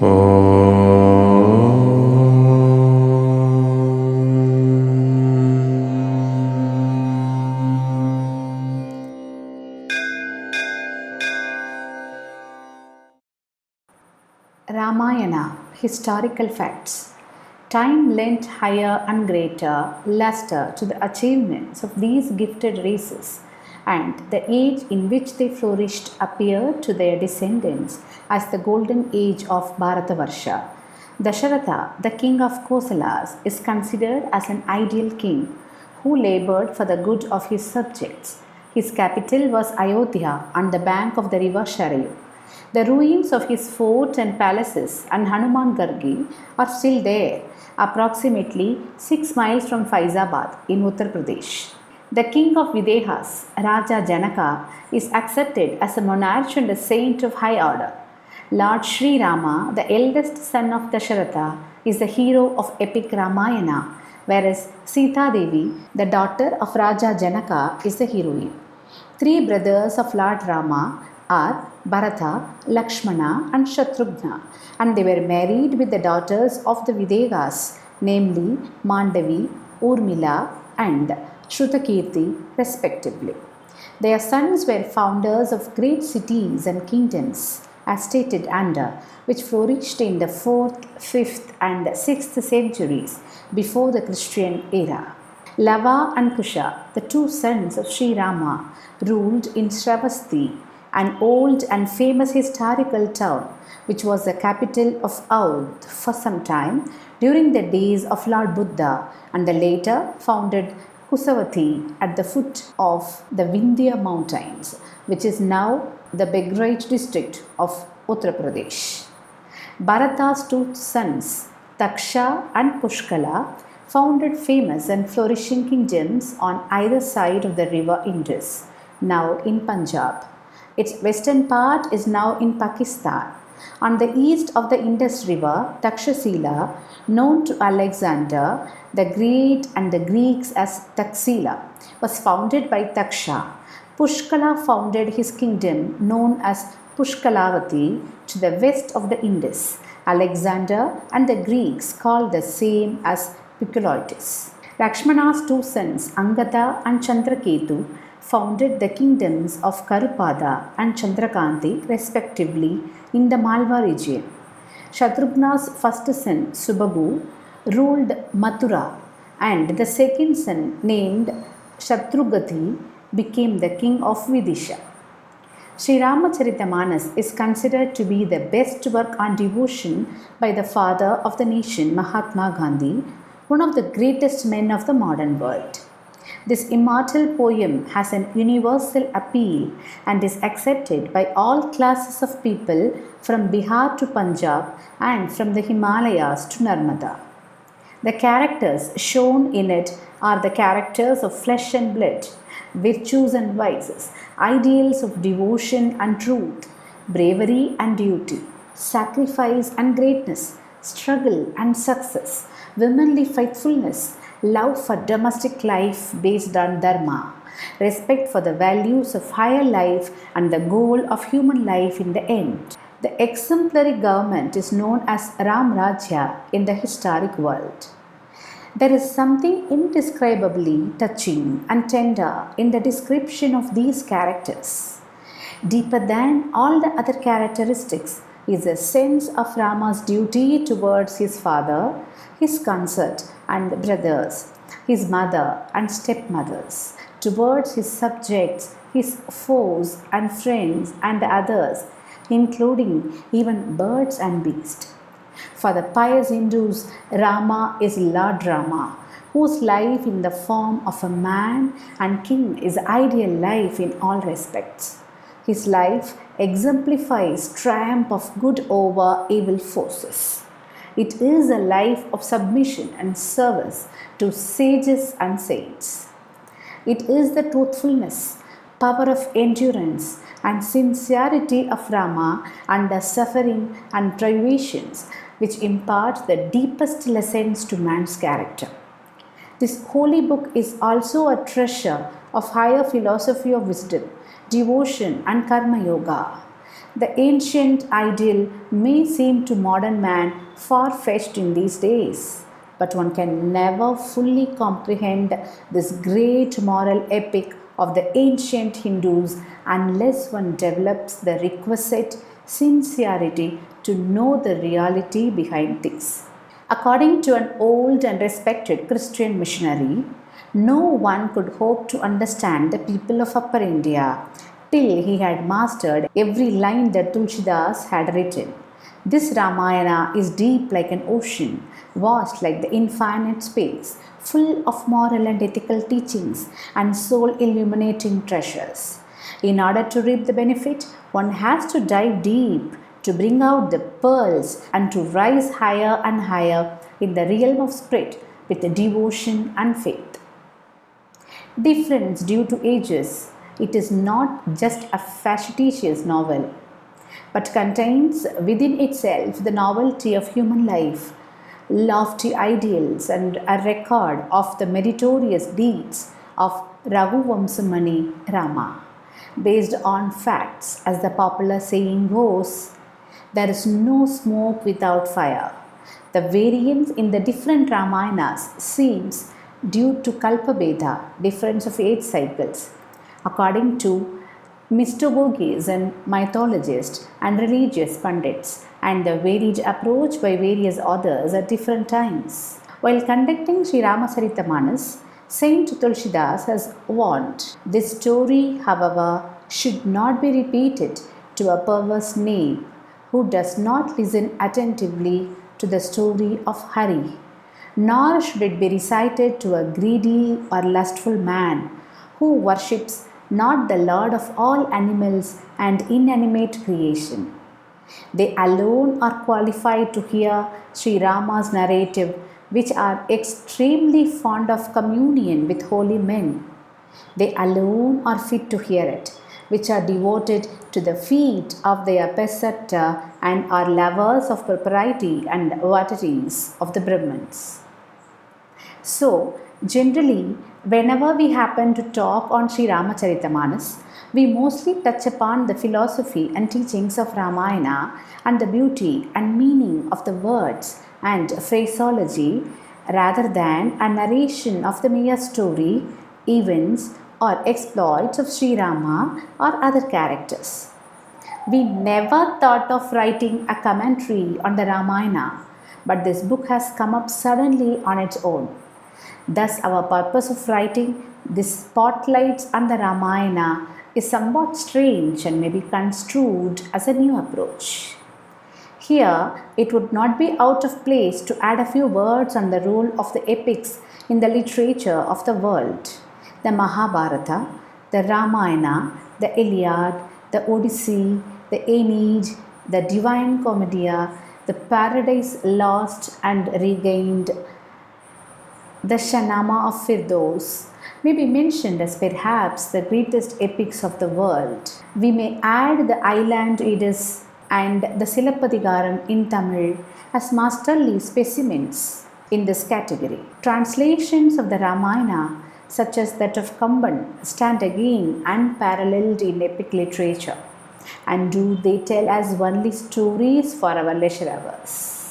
Ramayana Historical Facts. Time lent higher and greater luster to the achievements of these gifted races, and the age in which they flourished appeared to their descendants as the golden age of Bharatavarsha. Dasharatha, the king of Kosalas, is considered as an ideal king who labored for the good of his subjects. His capital was Ayodhya on the bank of the river Sharayu. The ruins of his fort and palaces and Hanuman Gargi are still there, approximately 6 miles from Faizabad in Uttar Pradesh. The king of Videhas, Raja Janaka, is accepted as a monarch and a saint of high order. Lord Shri Rama, the eldest son of Dasharatha, is the hero of epic Ramayana, whereas Sita Devi, the daughter of Raja Janaka, is the heroine. 3 brothers of Lord Rama are Bharata, Lakshmana and Shatrughna, and they were married with the daughters of the Videhas, namely Mandavi, Urmila and Shrutakirti respectively. Their sons were founders of great cities and kingdoms, as stated under, which flourished in the 4th, 5th and 6th centuries before the Christian era. Lava and Kusha, the 2 sons of Sri Rama, ruled in Shravasti, an old and famous historical town which was the capital of Audh for some time during the days of Lord Buddha, and the later founded Kusavati at the foot of the Vindhya mountains, which is now the Begraj district of Uttar Pradesh. Bharata's 2 sons, Taksha and Pushkala, founded famous and flourishing kingdoms on either side of the river Indus, now in Punjab. Its western part is now in Pakistan. On the east of the Indus River, Takshashila, known to Alexander the Great and the Greeks as Taxila, was founded by Taksha. Pushkala founded his kingdom known as Pushkalavati to the west of the Indus. Alexander and the Greeks called the same as Pukuloitis. Lakshmana's 2 sons, Angada and Chandraketu, founded the kingdoms of Karupada and Chandrakanti respectively in the Malwa region. Shatrughna's first son, Subhagu, ruled Mathura, and the second son, named Shatrugati, became the king of Vidisha. Sri Ramacharita is considered to be the best work on devotion by the father of the nation, Mahatma Gandhi, one of the greatest men of the modern world. This immortal poem has an universal appeal and is accepted by all classes of people from Bihar to Punjab and from the Himalayas to Narmada. The characters shown in it are the characters of flesh and blood, virtues and vices, ideals of devotion and truth, bravery and duty, sacrifice and greatness, struggle and success, womanly faithfulness, love for domestic life based on dharma, respect for the values of higher life and the goal of human life in the end. The exemplary government is known as Ram Rajya in the historic world. There is something indescribably touching and tender in the description of these characters. Deeper than all the other characteristics is a sense of Rama's duty towards his father, his consort and brothers, his mother and stepmothers, towards his subjects, his foes and friends and others, including even birds and beasts. For the pious Hindus, Rama is Lord Rama, whose life in the form of a man and king is ideal life in all respects. His life exemplifies triumph of good over evil forces. It is a life of submission and service to sages and saints. It is the truthfulness, power of endurance, and sincerity of Rama under suffering and privations which impart the deepest lessons to man's character. This holy book is also a treasure of higher philosophy of wisdom, devotion, and karma yoga. The ancient ideal may seem to modern man far-fetched in these days, but one can never fully comprehend this great moral epic of the ancient Hindus unless one develops the requisite sincerity to know the reality behind things. According to an old and respected Christian missionary, no one could hope to understand the people of Upper India till he had mastered every line that Tulsidas had written. This Ramayana is deep like an ocean, vast like the infinite space, full of moral and ethical teachings and soul illuminating treasures. In order to reap the benefit, one has to dive deep to bring out the pearls and to rise higher and higher in the realm of spirit with devotion and faith. Difference due to ages, it is not just a facetious novel, but contains within itself the novelty of human life, lofty ideals, and a record of the meritorious deeds of Raghuvamsamani Rama. Based on facts, as the popular saying goes, there is no smoke without fire. The variance in the different Ramayanas seems due to Kalpabheda, difference of age cycles, according to mystagogies and mythologists and religious pundits, and the varied approach by various authors at different times. While conducting Sri Ramacharita Saint Tulsidas has warned, this story, however, should not be repeated to a perverse knave who does not listen attentively to the story of Hari, nor should it be recited to a greedy or lustful man who worships not the Lord of all animals and inanimate creation. They alone are qualified to hear Sri Rama's narrative, which are extremely fond of communion with holy men. They alone are fit to hear it, which are devoted to the feet of their Pesarta and are lovers of propriety and vanities of the Brahmins. So, generally, whenever we happen to talk on Sri Ramacharita we mostly touch upon the philosophy and teachings of Ramayana and the beauty and meaning of the words and phraseology rather than a narration of the mere story, events, or exploits of Sri Rama or other characters. We never thought of writing a commentary on the Ramayana, but this book has come up suddenly on its own. Thus, our purpose of writing this spotlights on the Ramayana is somewhat strange and may be construed as a new approach. Here, it would not be out of place to add a few words on the role of the epics in the literature of the world. The Mahabharata, the Ramayana, the Iliad, the Odyssey, the Aeneid, the Divine Commedia, the Paradise Lost and Regained, the Shahnama of Firdaus may be mentioned as perhaps the greatest epics of the world. We may add the Island Eddas and the Silappadigaram in Tamil as masterly specimens in this category. Translations of the Ramayana, such as that of Kamban, stand again unparalleled in epic literature. And do they tell us only stories for our leisure hours?